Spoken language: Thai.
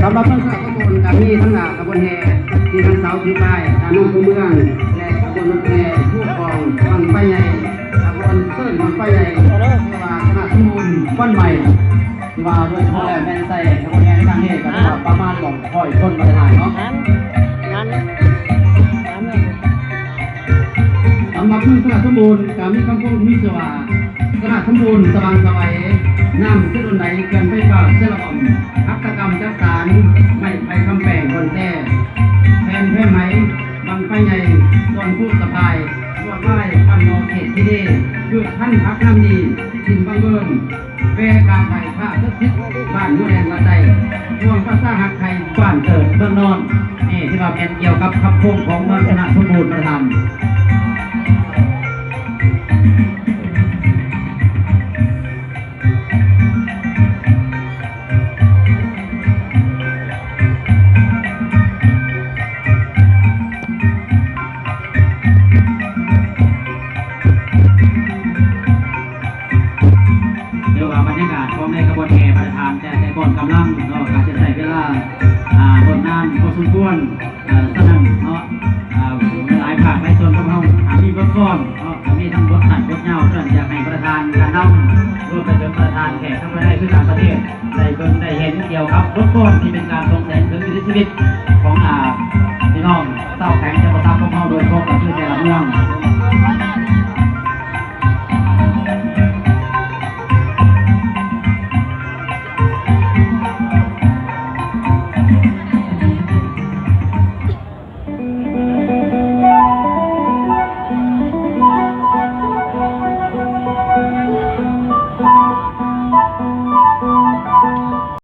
สำหรับเมืองสระขบวนกับมีทั้งขบวนแห่ที่ทั้งเสาถือป้ายการนุ่งคู่เมืองและขบวนรถแห่ผู้กองบังไฟใหญ่ขบวนเส้นบังไฟใหญ่ที่ว่าขนาดสมบูรณ์ก้อนใหม่ที่ว่าโดยเฉพาะแล้วแมนไซขบวนแห่ในทางเหตุก็ว่าประมาณของค่อยต้นมาถ่ายเนาะสำหรับเมืองสระสมบูรณ์กับมีคำพูดมีสว่าสระสมบูรณ์สว่างสวัยน้ำเส้นไหนเกินไฟฟ้าเส้นละอ่อมอัตกรรมจักสารไม่ไปคำแปลงคนแท้แทนแพ่ไหมบังไฟใหญ่ส่วนพูดสบายตัวไหว้ปันโนเขตที่ดีคือท่านพักน้ำดีทินบังเบิร์นแวกาไผ่ผ้าทุกทิศบ้านมูแดงมาใจห่วงภาษาหักไทยบ้านเกิดเมืองนอนนี่ที่ว่าเป็นเกี่ยวกับคำพูดของเมืองสระสมบูรณ์ประธานบรรยากาศของในขบวนแห่ประธานแต่ก่อนกำลังเนาะการจะใส่เวลาบนนานพอสมควรสนั่นเนาะหลายภาคหลายส่วนของเรามีบทฟ้อนเนาะมีทั้งบทตัดบทเงาเพื่ออยากให้ประธานการนำรวมไปถึงประธานแขกทั้งประเทศคือต่างประเทศได้เบิ่งได้เห็นเกี่ยวกับบทฟ้อนที่เป็นการส่งแสดงถึงวิถีชีวิตของพี่น้องเศร้าแข็ง